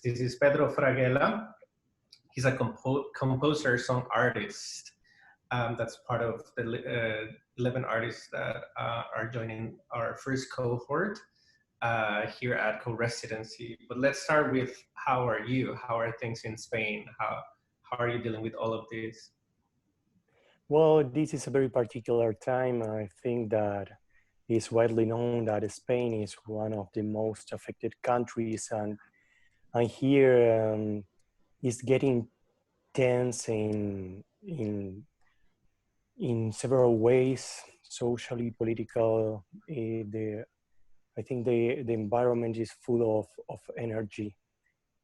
This is Pedro Fraguela. He's a composer, song artist. That's part of the 11 artists that are joining our first cohort here at Co-Residency. But let's start with, how are you? How are things in Spain? How are you dealing with all of this? Well, this is a very particular time. I think that it's widely known that Spain is one of the most affected countries, and here it's getting tense in several ways, socially, political. I think the environment is full of energy.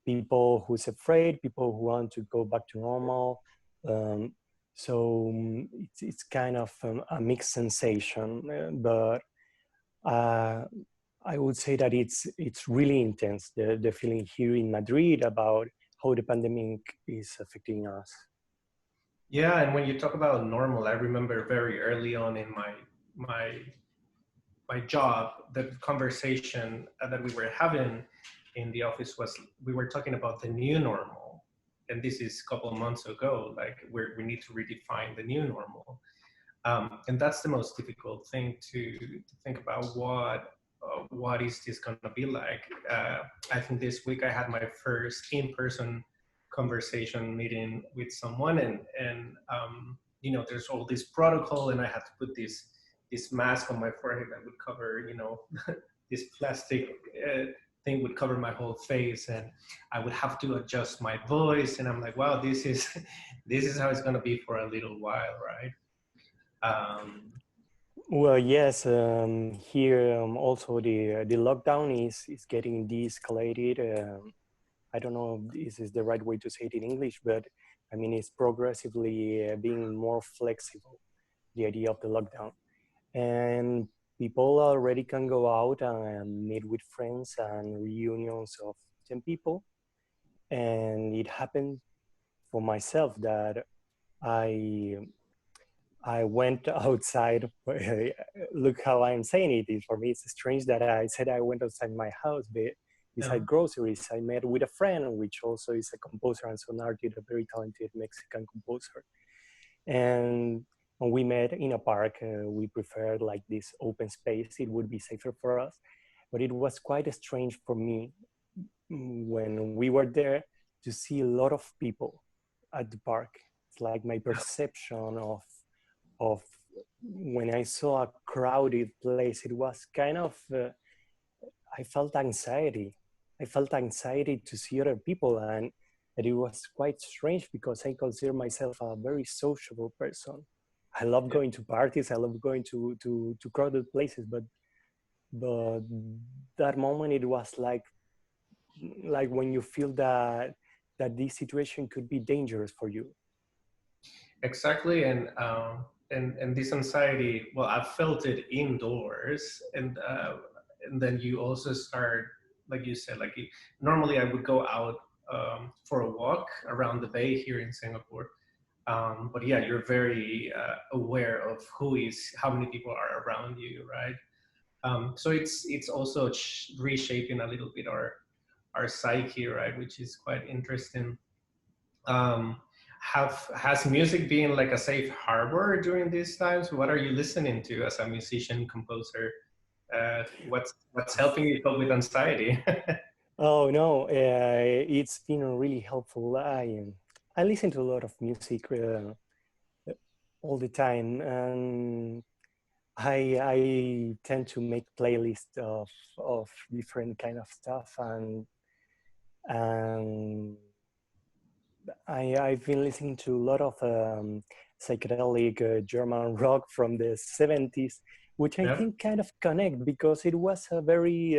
People who's afraid, people who want to go back to normal. So it's kind of a mixed sensation, but I would say that it's really intense, the feeling here in Madrid about how the pandemic is affecting us. Yeah, and when you talk about normal, I remember very early on in my job, the conversation that we were having in the office was, we were talking about the new normal. And this is a couple of months ago, like we need to redefine the new normal. And that's the most difficult thing to think about. What is this going to be like? I think this week I had my first in-person conversation meeting with someone, and you know, there's all this protocol, and I had to put this mask on my forehead that would cover, you know, this plastic thing would cover my whole face, and I would have to adjust my voice. And I'm like, wow, this is how it's going to be for a little while, right? Well, yes, here also the lockdown is getting de-escalated. I don't know if this is the right way to say it in English, but I mean, it's progressively being more flexible, the idea of the lockdown. And people already can go out and meet with friends and reunions of 10 people. And it happened for myself that I went outside. Look how I'm saying it. For me, it's strange that I said I went outside my house, but beside groceries, I met with a friend, which also is a composer and an artist, a very talented Mexican composer. And we met in a park. We preferred like this open space. It would be safer for us. But it was quite strange for me when we were there to see a lot of people at the park. It's like my perception of when I saw a crowded place, it was kind of, I felt anxiety. I felt anxiety to see other people, and it was quite strange because I consider myself a very sociable person. I love going to parties, I love going to crowded places, but that moment it was like when you feel that this situation could be dangerous for you. Exactly, and this anxiety, well, I felt it indoors, and then you also start, like you said, like normally I would go out for a walk around the bay here in Singapore, but yeah, you're very aware of how many people are around you, right? So it's also reshaping a little bit our psyche, right, which is quite interesting. Has music been like a safe harbor during these times? What are you listening to as a musician, composer? What's helping you cope with anxiety? Oh no, it's been really helpful. I listen to a lot of music all the time, and I tend to make playlists of different kind of stuff, and I've been listening to a lot of psychedelic German rock from the 70s, which I think kind of connect because it was a very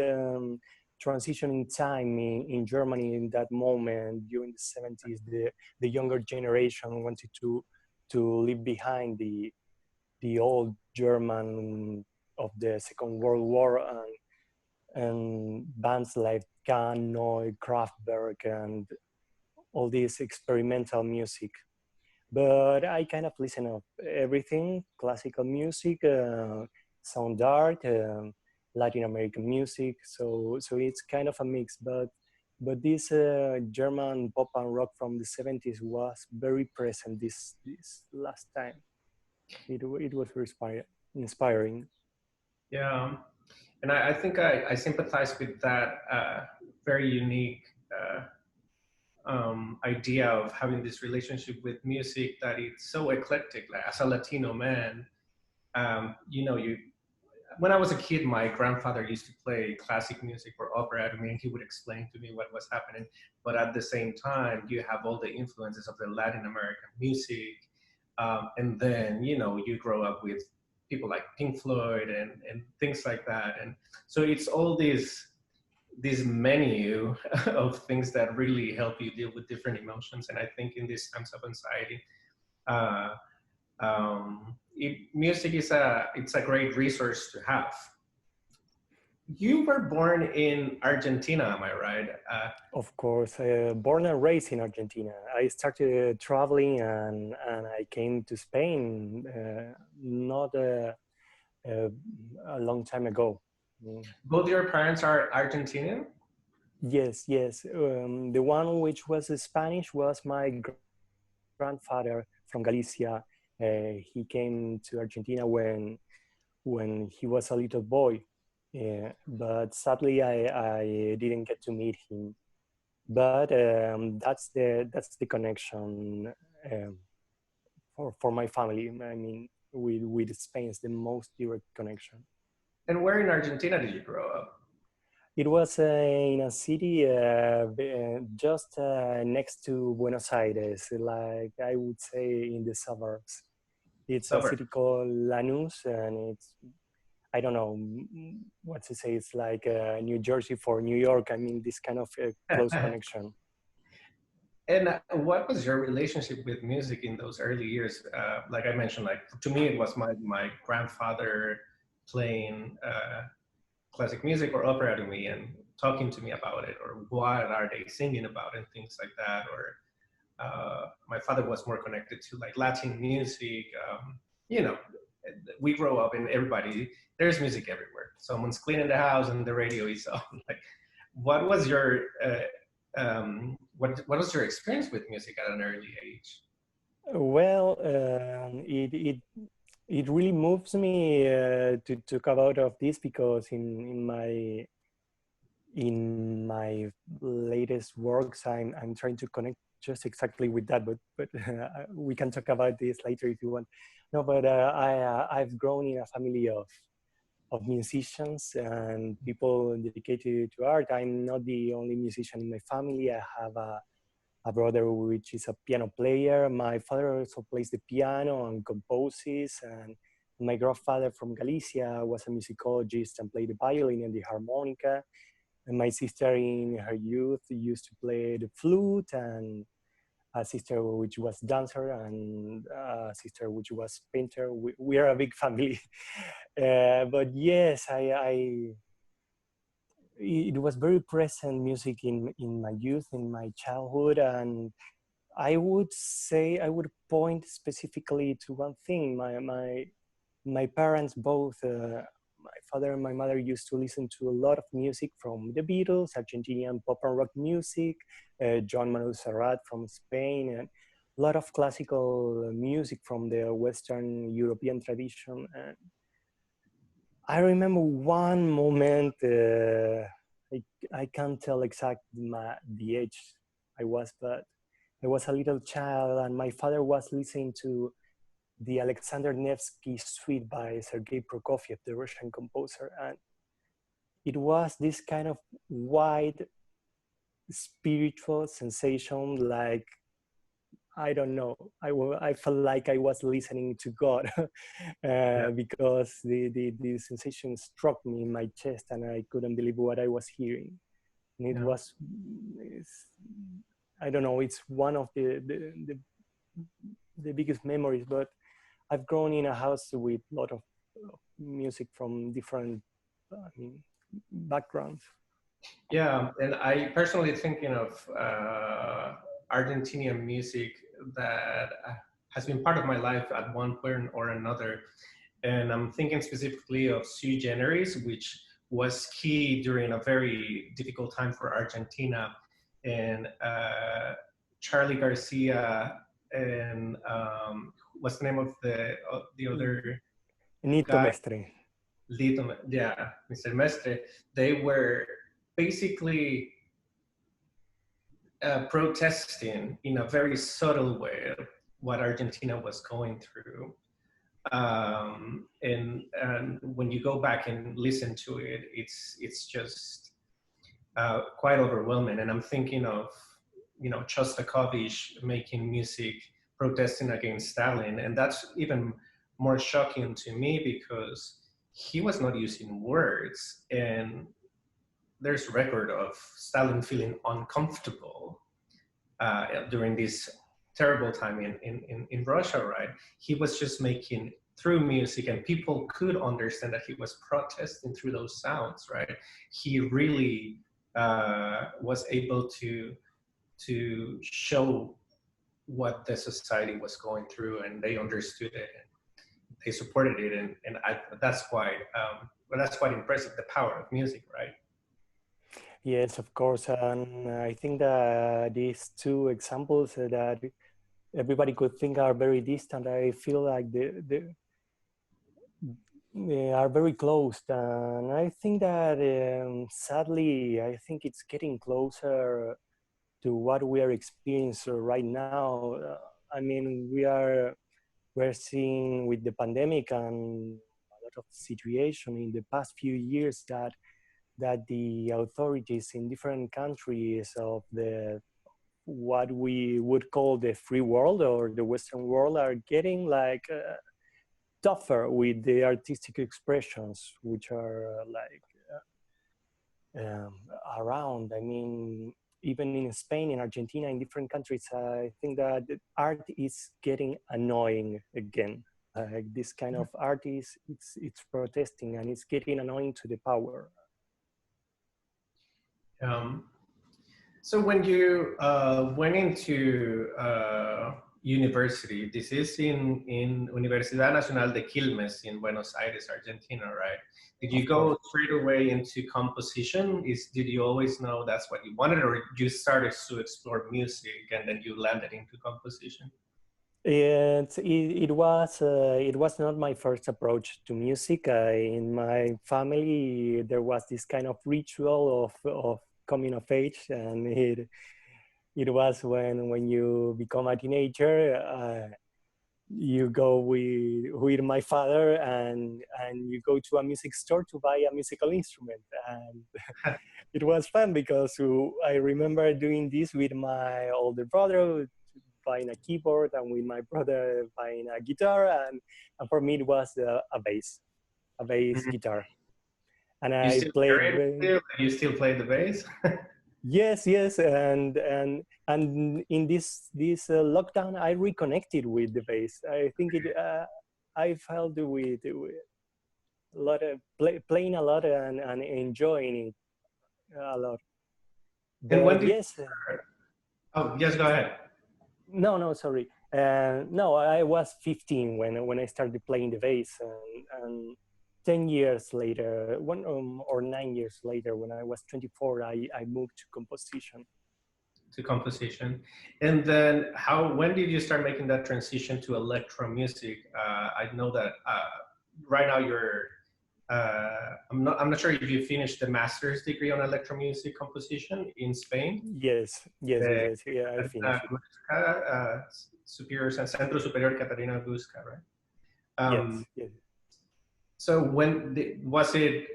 transitioning time in Germany in that moment during the 70s. The younger generation wanted to leave behind the old German of the Second World War, and bands like Kahn, Neu, Kraftwerk, and all this experimental music. But I kind of listen to everything: classical music, sound art, Latin American music. So it's kind of a mix. But but this German pop and rock from the 70s was very present this last time. It was very inspiring. Yeah, and I think I sympathize with that very unique idea of having this relationship with music that it's so eclectic. Like as a Latino man, you when I was a kid, my grandfather used to play classic music or opera to me, and he would explain to me what was happening. But at the same time, you have all the influences of the Latin American music, and then you grow up with people like Pink Floyd and things like that, and so it's all this menu of things that really help you deal with different emotions. And I think in these times of anxiety, uh, music is a great resource to have. You were born in Argentina, am I right? Of course, born and raised in Argentina. I started traveling and I came to Spain not a long time ago. Mm. Both your parents are Argentinian? Yes, yes. The one which was Spanish was my grandfather from Galicia. He came to Argentina when he was a little boy, but sadly I didn't get to meet him. But that's the connection for my family. I mean, with Spain is the most direct connection. And where in Argentina did you grow up? It was in a city just next to Buenos Aires, like I would say in the suburbs. It's a Suburb. city called Lanús, and it's, I don't know what to say. It's like New Jersey for New York. I mean, this kind of close connection. And what was your relationship with music in those early years? Like I mentioned, like to me, it was my grandfather playing classic music or opera to me and talking to me about it, or what are they singing about and things like that. Or my father was more connected to like Latin music. You know, we grow up and there's music everywhere. Someone's cleaning the house and the radio is on. Like, what was your what was your experience with music at an early age? Well, it really moves me to talk about of this because in my latest works I'm trying to connect just exactly with that, but we can talk about this later if you want. No, but I've grown in a family of musicians and people dedicated to art. I'm not the only musician in my family. I have a brother which is a piano player. My father also plays the piano and composes, and my grandfather from Galicia was a musicologist and played the violin and the harmonica. And my sister in her youth used to play the flute, and a sister which was dancer, and a sister which was painter. We are a big family. But yes, it was very present music in my youth, in my childhood. And I would say, I would point specifically to one thing. My parents both, my father and my mother used to listen to a lot of music from the Beatles, Argentinian pop and rock music, Joan Manuel Serrat from Spain, and a lot of classical music from the Western European tradition. And I remember one moment, I can't tell exactly the age I was, but I was a little child and my father was listening to the Alexander Nevsky suite by Sergei Prokofiev, the Russian composer. And it was this kind of wide spiritual sensation, like, I don't know, I felt like I was listening to God Yeah, because the sensation struck me in my chest and I couldn't believe what I was hearing. And it yeah. was, I don't know, it's one of the biggest memories. But I've grown in a house with a lot of music from different backgrounds. Yeah, and I personally thinking of Argentinian music that has been part of my life at one point or another. And I'm thinking specifically of Sui Generis, which was key during a very difficult time for Argentina. and Charlie Garcia, and what's the name of the other Nito guy? Mestre. Lito, yeah, Mr. Mestre. They were basically protesting in a very subtle way what Argentina was going through. And when you go back and listen to it, it's just quite overwhelming. And I'm thinking of, Shostakovich making music protesting against Stalin, and that's even more shocking to me because he was not using words, and there's record of Stalin feeling uncomfortable during this terrible time in Russia, right? He was just making through music, and people could understand that he was protesting through those sounds, right? He really was able to show what the society was going through, and they understood it, and they supported it, and that's quite that's quite impressive, the power of music, right? Yes, of course. And I think that these two examples that everybody could think are very distant, I feel like they are very close. And I think that sadly, I think it's getting closer to what we are experiencing right now. I mean, we're seeing with the pandemic and a lot of situation in the past few years that the authorities in different countries of the what we would call the free world or the Western world are getting like tougher with the artistic expressions which are around. I mean, even in Spain, in Argentina, in different countries, I think that art is getting annoying again. This kind of art it's protesting and it's getting annoying to the power. So when you went into university, this is in Universidad Nacional de Quilmes in Buenos Aires, Argentina, right? Did you go straight away into composition? Did you always know that's what you wanted, or you started to explore music and then you landed into composition? It was not my first approach to music. In my family, there was this kind of ritual of coming of age, and it was when you become a teenager, you go with my father and you go to a music store to buy a musical instrument, and it was fun because I remember doing this with my older brother, buying a keyboard, and with my brother buying a guitar, and for me it was a bass guitar, and I played. You still play the bass? Yes, and in this lockdown, I reconnected with the bass. I think I felt with a lot of playing a lot and enjoying it a lot. But and when did yes. Oh, yes, go ahead. No, sorry. No, I was 15 when I started playing the bass, and 10 years later, or 9 years later, when I was 24, I moved to composition. And then when did you start making that transition to electro music? I know that right now I'm not sure if you finished the master's degree on electro music composition in Spain. Yes, yeah, I finished it. Centro Superior Katarina Gurska, right? Yes. So was it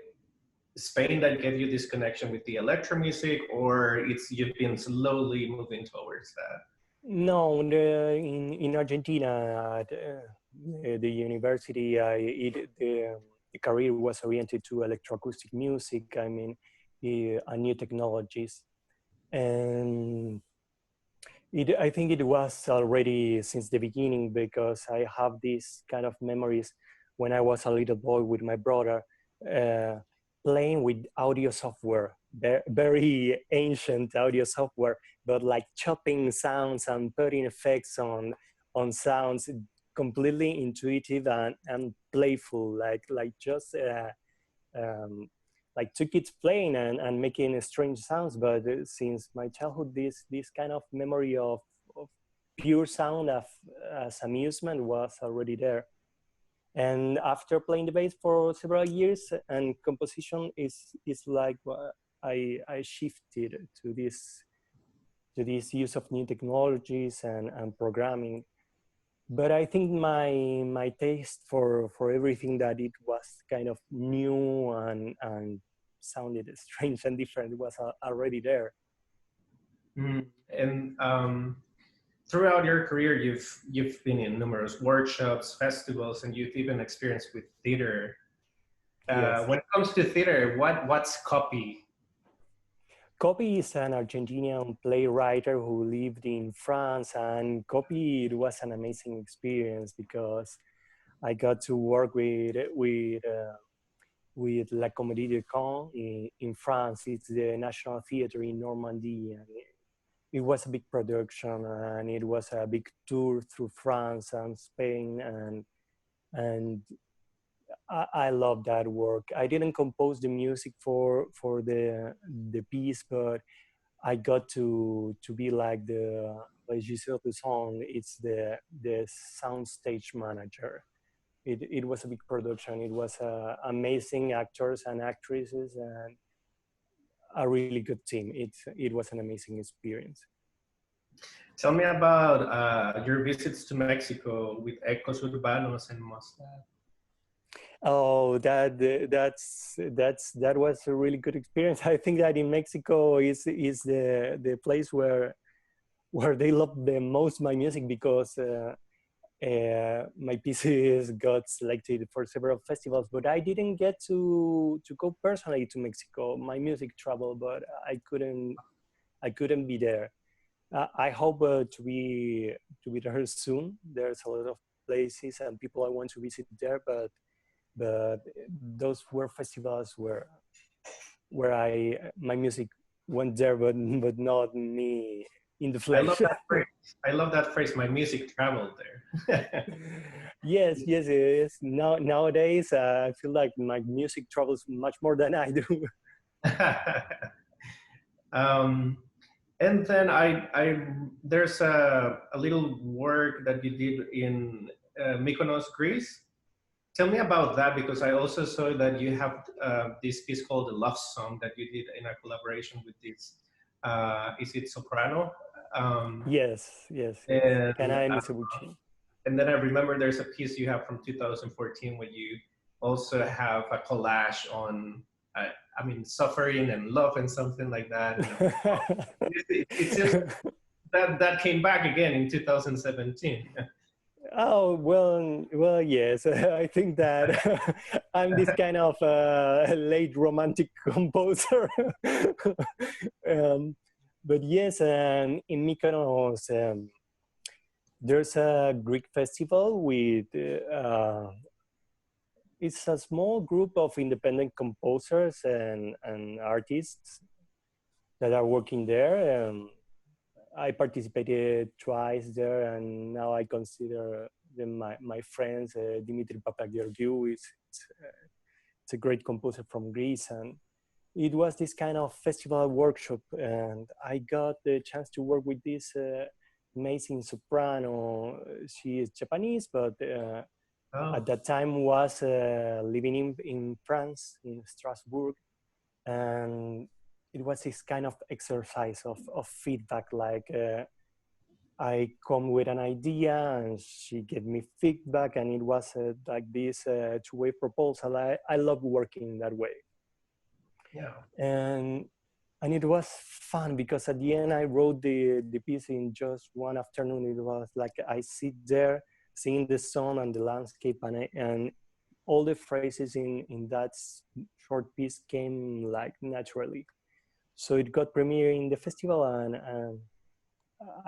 Spain that gave you this connection with the electro music, or you've been slowly moving towards that? No, in Argentina, the university, the career was oriented to electroacoustic music. I mean, new technologies, and I think it was already since the beginning, because I have these kind of memories when I was a little boy with my brother, playing with audio software, very ancient audio software, but like chopping sounds and putting effects on sounds, completely intuitive and playful, like just like two kids playing and making strange sounds. But since my childhood, this kind of memory of pure sound as amusement was already there. And after playing the bass for several years, and composition is like I shifted to this use of new technologies and programming. But I think my taste for everything that it was kind of new and sounded strange and different was already there. And throughout your career, you've been in numerous workshops, festivals, and you've even experienced with theater. Yes. When it comes to theater, what's copy? Copy is an Argentinian playwright who lived in France, and Copy, it was an amazing experience because I got to work with La Comédie de Caen in France. It's the National Theatre in Normandy, and it was a big production, and it was a big tour through France and Spain, and I love that work. I didn't compose the music for the piece, but I got to be like the régisseur de son. It's the sound stage manager. It was a big production. It was amazing actors and actresses and a really good team. It was an amazing experience. Tell me about your visits to Mexico with Ecos Urbanos and Muslab. Oh, that was a really good experience. I think that in Mexico is the place where they love the most my music, because my pieces got selected for several festivals, but I didn't get to go personally to Mexico. My music traveled, but I couldn't be there. I hope to be there soon. There's a lot of places and people I want to visit there, but those were festivals where my music went there, but not me in the flesh. I love that phrase. I love that phrase. My music traveled there. Yes. Nowadays, I feel like my music travels much more than I do. And then there's a little work that you did in Mykonos, Greece. Tell me about that, because I also saw that you have this piece called The Love Song that you did in a collaboration with this, is it soprano? Yes. And, and then I remember there's a piece you have from 2014 where you also have a collage on, suffering and love and something like that. It's just that came back again in 2017. Oh, well, yes. I think that I'm this kind of late romantic composer. But yes, in Mykonos, there's a Greek festival with, it's a small group of independent composers and artists that are working there. I participated twice there, and now I consider them my friends. Dimitri Papageorgiou it's a great composer from Greece, and it was this kind of festival workshop, and I got the chance to work with this amazing soprano. She is Japanese, but at that time was living in France, in Strasbourg, and it was this kind of exercise of feedback, like I come with an idea and she gave me feedback, and it was like this two-way proposal. I love working that way. Yeah. And it was fun because at the end I wrote the piece in just one afternoon. It was like I sit there seeing the sun and the landscape, and all the phrases in that short piece came like naturally. So it got premiered in the festival, and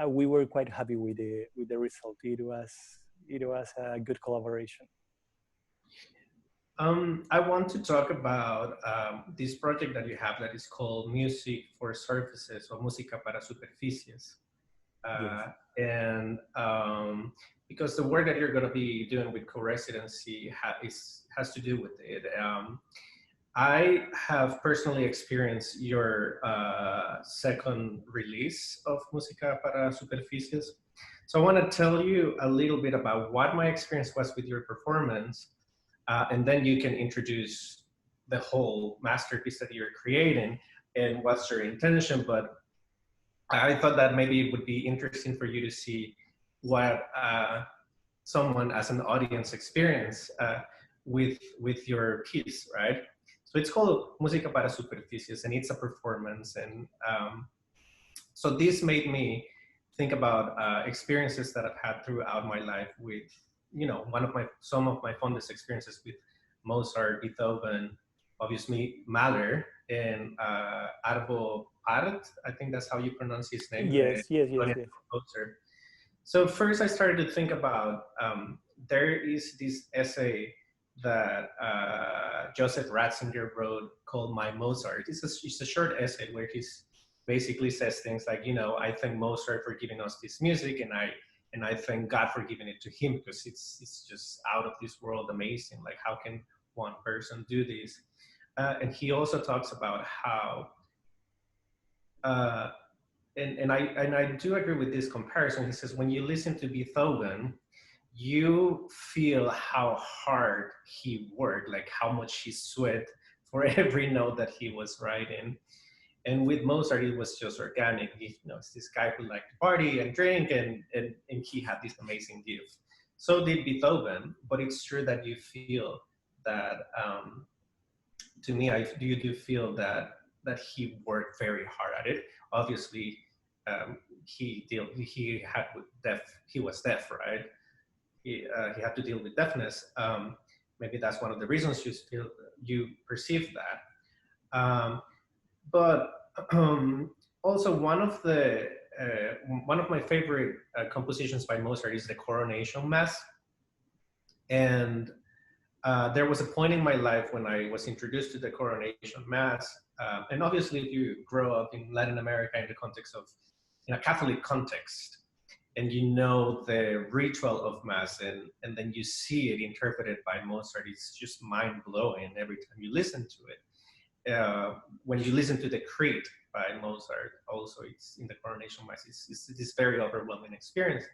we were quite happy with the result. It was a good collaboration. I want to talk about this project that you have that is called Music for Surfaces, or Música para Superficies. Yes. And because the work that you're going to be doing with co-residency has to do with it. I have personally experienced your second release of Música para Superficies. So I want to tell you a little bit about what my experience was with your performance, and then you can introduce the whole masterpiece that you're creating and what's your intention. But I thought that maybe it would be interesting for you to see what someone as an audience experience with your piece, right? So it's called Música para Superficies, and it's a performance. And so this made me think about experiences that I've had throughout my life with, you know, some of my fondest experiences with Mozart, Beethoven, obviously Mahler, and Arvo Pärt. I think that's how you pronounce his name. Yes, yes, yes, Estonian yes. composer. So first I started to think about, there is this essay that Joseph Ratzinger wrote called My Mozart. It's a short essay where he basically says things like, you know, I thank Mozart for giving us this music, and I thank God for giving it to him, because it's just out of this world amazing. Like, how can one person do this? And he also talks about how and I do agree with this comparison. He says, when you listen to Beethoven, you feel how hard he worked, like how much he sweat for every note that he was writing. And with Mozart, it was just organic. He, you know, it's this guy who liked to party and drink, and he had this amazing gift. So did Beethoven, but it's true that you feel that, to me, you do feel that he worked very hard at it. Obviously, he was deaf, right? He had to deal with deafness. Maybe that's one of the reasons you perceive that. But also one of my favorite compositions by Mozart is the Coronation Mass. And there was a point in my life when I was introduced to the Coronation Mass. And obviously, if you grow up in Latin America in a Catholic context, and you know the ritual of Mass, and then you see it interpreted by Mozart, it's just mind-blowing every time you listen to it. When you listen to the Creed by Mozart, also it's in the Coronation Mass, it's this very overwhelming experience.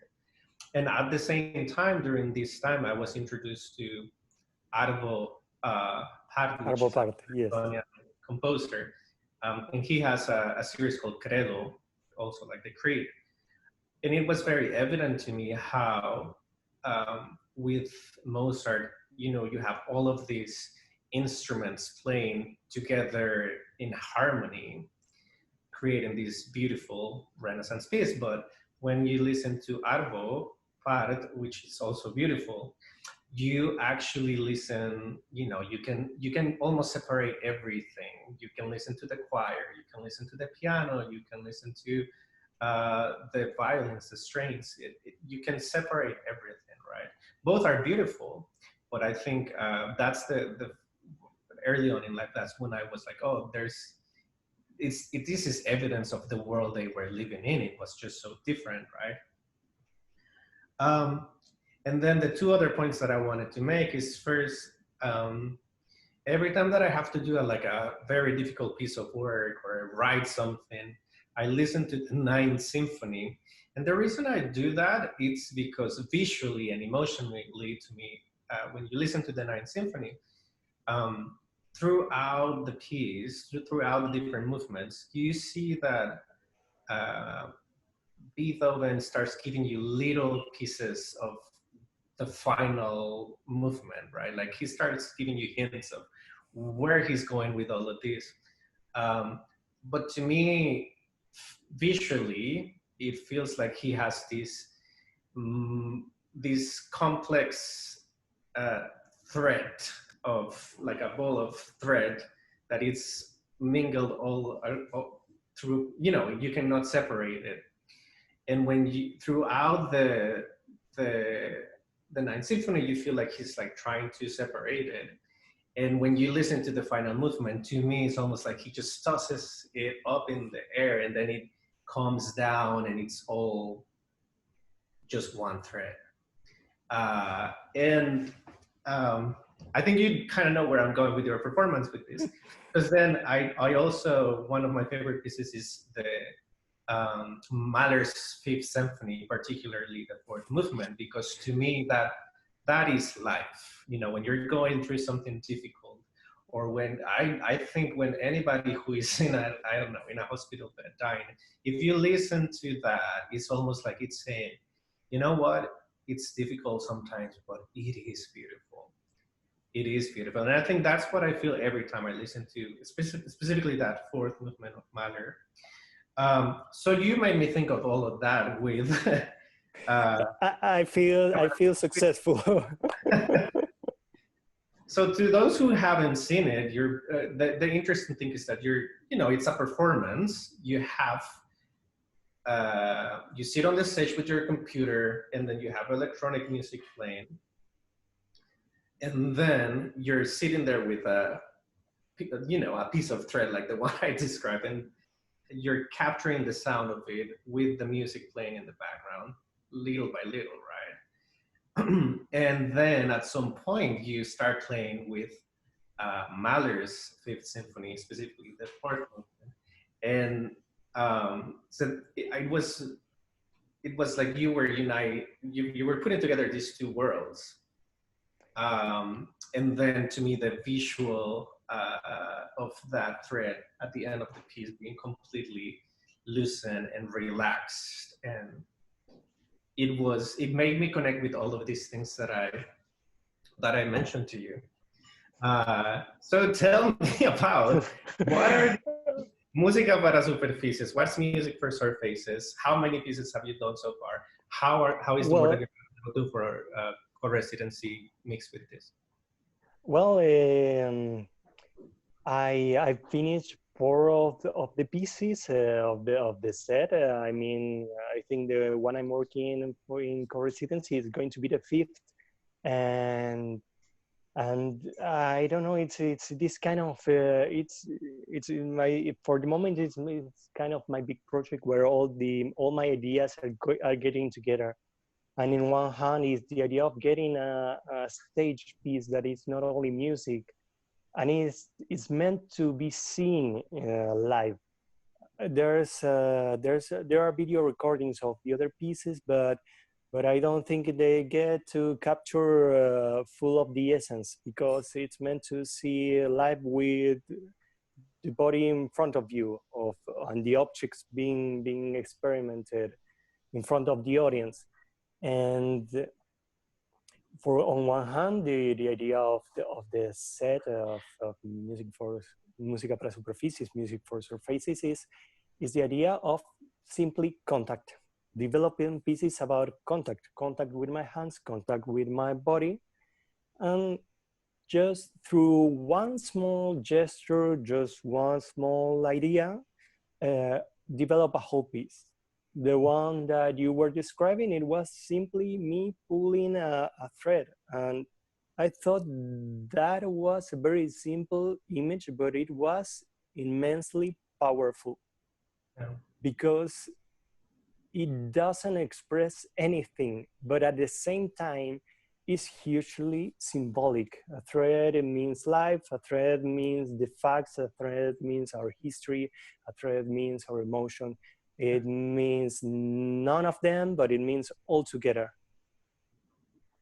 And at the same time, during this time, I was introduced to Arvo Pärt, which is an Yes. Estonian composer. And he has a series called Credo, also like the Creed. And it was very evident to me how with Mozart, you know, you have all of these instruments playing together in harmony, creating this beautiful Renaissance piece. But when you listen to Arvo Pärt, which is also beautiful, you actually listen, you know, you can almost separate everything. You can listen to the choir, you can listen to the piano, you can listen to the violins, the strings. You can separate everything, right? Both are beautiful, but I think that's the early on in life, that's when I was like, oh, this is evidence of the world they were living in. It was just so different, right? And then the two other points that I wanted to make is first, every time that I have to do a very difficult piece of work or write something, I listen to the Ninth Symphony. And the reason I do that, it's because visually and emotionally to me, when you listen to the Ninth Symphony, throughout the piece, throughout the different movements, you see that Beethoven starts giving you little pieces of the final movement, right? Like he starts giving you hints of where he's going with all of this. But to me, visually, it feels like he has this complex thread of like a ball of thread that it's mingled all through, you know, you cannot separate it. And when you, throughout the Ninth Symphony, you feel like he's like trying to separate it. And when you listen to the final movement, to me, it's almost like he just tosses it up in the air and then it comes down and it's all just one thread. And I think you kind of know where I'm going with your performance with this, because then I also, one of my favorite pieces is the Mahler's Fifth Symphony, particularly the fourth movement, because to me that is life. You know, when you're going through something difficult, or when I think when anybody who is in a, I don't know, in a hospital bed dying, if you listen to that, it's almost like it's saying, you know what, it's difficult sometimes, but it is beautiful. It is beautiful. And I think that's what I feel every time I listen to specifically that fourth movement of Mahler. So you made me think of all of that with. I feel successful. So to those who haven't seen it, you're the interesting thing is that you're, you know, it's a performance. You have you sit on the stage with your computer, and then you have electronic music playing, and then you're sitting there with a, you know, a piece of thread like the one I described, and you're capturing the sound of it with the music playing in the background, little by little, right? And then at some point you start playing with Mahler's Fifth Symphony, specifically the fourth movement, and so it was like you were you were putting together these two worlds, and then to me the visual of that thread at the end of the piece being completely loosened and relaxed, and it made me connect with all of these things that I mentioned to you. So tell me about what are música para superficies? What's music for surfaces? How many pieces have you done so far? How is the work that you're going to do for co-residency mixed with this? Well, I finished 4 of the pieces of the set. I mean, I think the one I'm working for in co-residency is going to be the 5th, and I don't know. It's this kind of it's in my, for the moment it's kind of my big project where all my ideas are getting together. And in one hand is the idea of getting a stage piece that is not only music, and it's meant to be seen live. There are video recordings of the other pieces, but I don't think they get to capture full of the essence, because it's meant to see live with the body in front of you, and the objects being experimented in front of the audience. And on one hand, the idea of the set of música para superficies, music for surfaces, is the idea of simply contact. Developing pieces about contact with my hands, contact with my body, and just through one small gesture, just one small idea, develop a whole piece. The one that you were describing, it was simply me pulling a thread, and I thought that was a very simple image, but it was immensely powerful. Yeah. Because it doesn't express anything, but at the same time, it's hugely symbolic. A thread means life, a thread means the facts, a thread means our history, a thread means our emotion. It means none of them, but it means all together.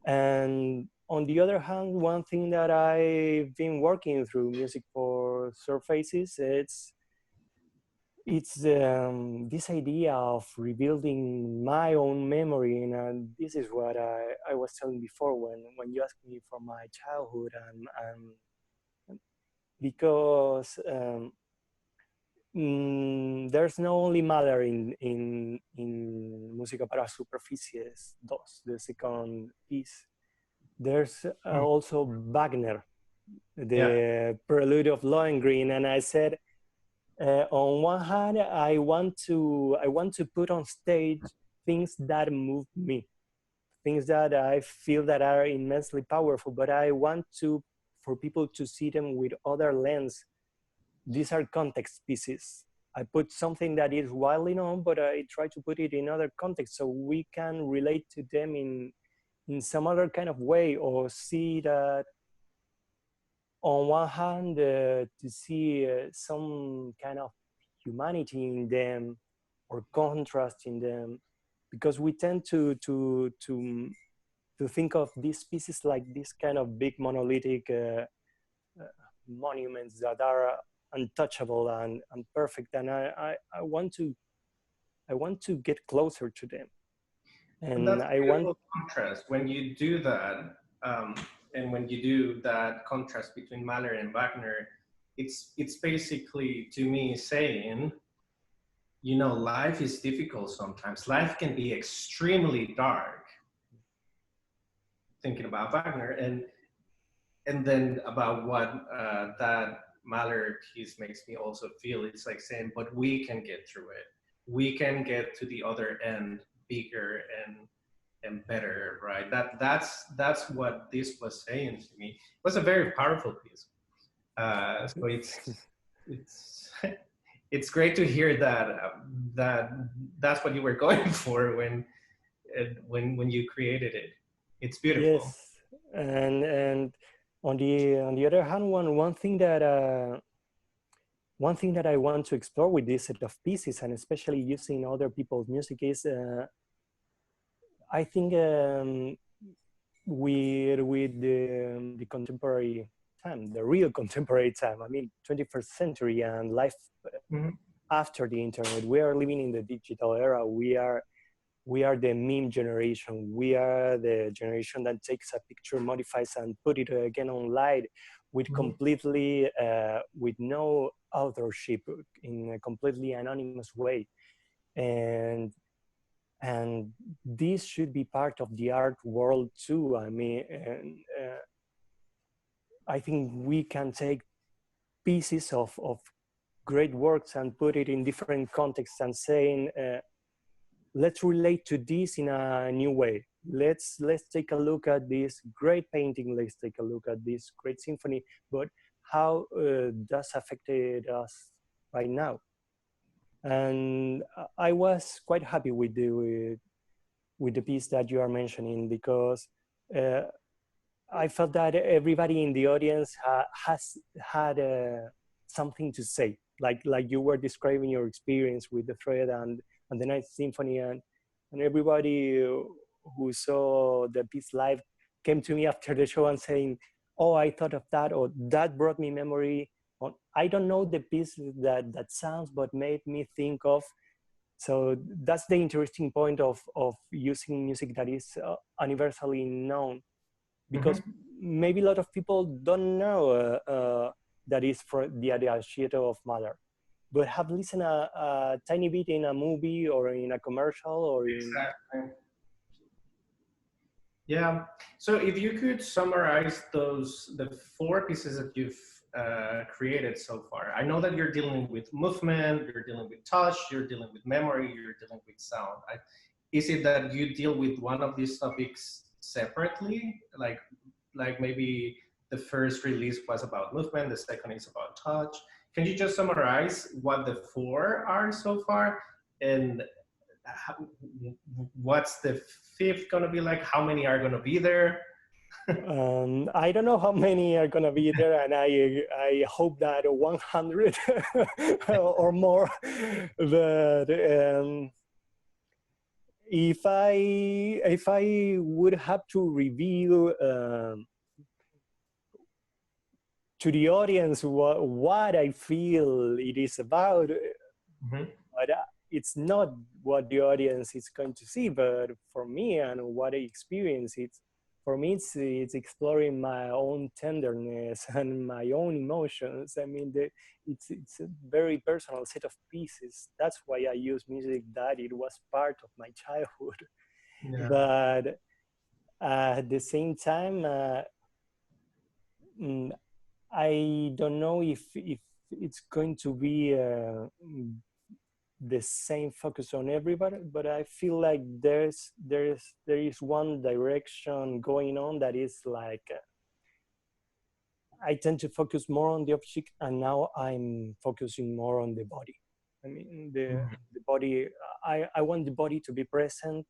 And on the other hand, one thing that I've been working through music for surfaces, it's this idea of rebuilding my own memory. And this is what I was telling before when you asked me for my childhood, and because there's not only Mahler in Música para Superficies 2, the second piece. There's also Wagner, the Prelude of Lohengrin, and I said, on one hand, I want to put on stage things that move me, things that I feel that are immensely powerful, but I want for people to see them with other lens. These are context pieces. I put something that is widely known, but I try to put it in other context so we can relate to them in some other kind of way, or see that on one hand, to see some kind of humanity in them or contrast in them, because we tend to think of these pieces like this kind of big monolithic monuments that are untouchable and perfect, and I want to get closer to them, And and that's I a want. beautiful contrast when you do that, and when you do that contrast between Mahler and Wagner. It's basically, to me, saying, you know, life is difficult sometimes. Life can be extremely dark. Thinking about Wagner, and then about what that Mahler piece makes me also feel. It's like saying, but we can get through it. We can get to the other end bigger and better, right? That's what this was saying to me. It was a very powerful piece. So it's it's great to hear that that's what you were going for when you created it. It's beautiful. Yes, and on the other hand, one thing that I want to explore with this set of pieces, and especially using other people's music, is I think with the contemporary time, the real contemporary time. I mean, 21st century and life Mm-hmm. after the internet. We are living in the digital era. We are the meme generation. We are the generation that takes a picture, modifies, and put it again online with Mm-hmm. completely with no authorship, in a completely anonymous way. And and this should be part of the art world too. I mean, I think we can take pieces of great works and put it in different contexts and saying, let's relate to this in a new way. Let's take a look at this great painting. Let's take a look at this great symphony. But how does affected us right now? And I was quite happy with the piece that you are mentioning, because uh, I felt that everybody in the audience has had something to say, like you were describing your experience with the thread and the Ninth Symphony, and everybody who saw the piece live came to me after the show and saying, "Oh, I thought of that," or "That brought me memory." Or, I don't know the piece that sounds, but made me think of. So that's the interesting point of using music that is universally known, because Mm-hmm. maybe a lot of people don't know that is for the Adagietto of Mahler, but have listened a tiny bit in a movie or in a commercial or in. Exactly. Yeah. So if you could summarize the four pieces that you've created so far. I know that you're dealing with movement, you're dealing with touch, you're dealing with memory, you're dealing with sound. Is it that you deal with one of these topics separately? Like maybe the first release was about movement, the second is about touch. Can you just summarize what the four are so far? And what's the fifth gonna be like? How many are gonna be there? I don't know how many are gonna be there, and I hope that 100 or more. But if I would have to reveal to the audience what I feel it is about, Mm-hmm. but it's not what the audience is going to see. But for me and what I experience, for me it's exploring my own tenderness and my own emotions. I mean, it's a very personal set of pieces. That's why I use music, that it was part of my childhood. Yeah. But at the same time, mm, I don't know if it's going to be the same focus on everybody, but I feel like there is one direction going on that is like I tend to focus more on the object, and now I'm focusing more on the body. I mean, the body. I want the body to be present,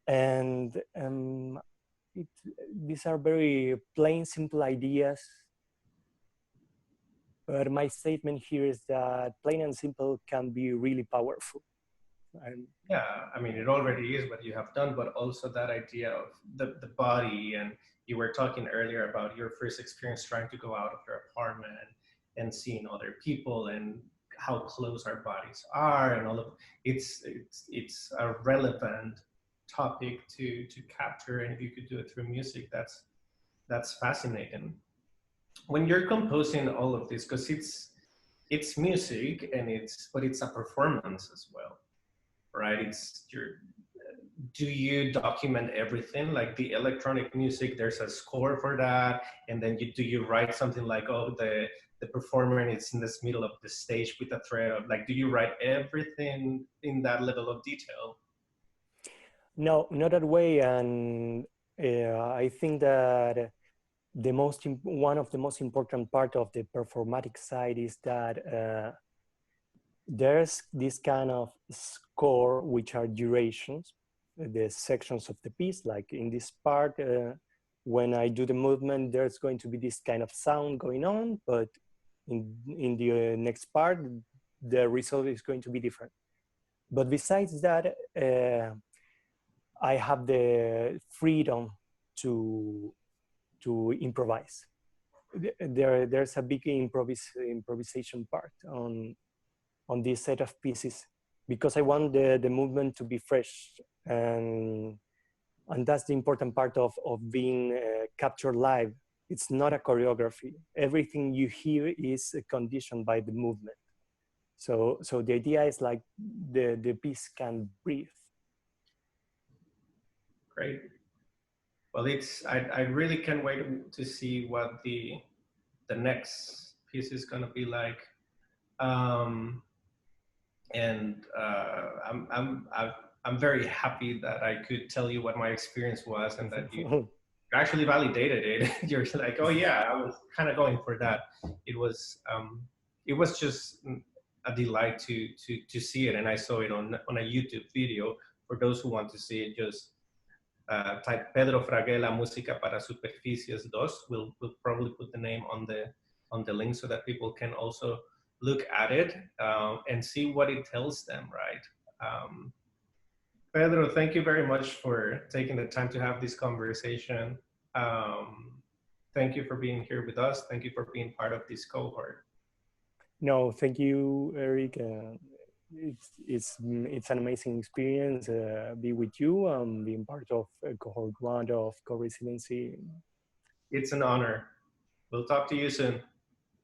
and it, these are very plain, simple ideas But my statement here is that plain and simple can be really powerful. Yeah, I mean, it already is what you have done, but also that idea of the body. And you were talking earlier about your first experience trying to go out of your apartment and seeing other people and how close our bodies are and all of it's a relevant topic to capture. And if you could do it through music, that's fascinating. When you're composing all of this, because it's music and but it's a performance as well, right? It's your Do you document everything like the electronic music? There's a score for that, and then do you write something like, oh, the performer and it's in this middle of the stage with a thread of like, do you write everything in that level of detail? No, not that way. And I think that one of the most important part of the performatic side is that there's this kind of score, which are durations, the sections of the piece. Like in this part, when I do the movement, there's going to be this kind of sound going on, but in the next part, the result is going to be different. But besides that, I have the freedom to improvise. There's a big improvisation part on this set of pieces, because I want the movement to be fresh, and that's the important part of being captured live. It's not a choreography. Everything you hear is conditioned by the movement. So the idea is like the piece can breathe. Great. Well, I really can't wait to see what the next piece is going to be like. Um, and I'm very happy that I could tell you what my experience was and that you actually validated it. You're like, oh yeah, I was kind of going for that. It was just a delight to see it, and I saw it on a YouTube video. For those who want to see it, just type Pedro Fraguela Música para Superficies 2. We'll probably put the name on the link so that people can also look at it and see what it tells them, right? Pedro, thank you very much for taking the time to have this conversation. Thank you for being here with us. Thank you for being part of this cohort. No, thank you, Eric. It's an amazing experience be with you, being part of cohort 1 of co-residency. It's an honor. We'll talk to you soon.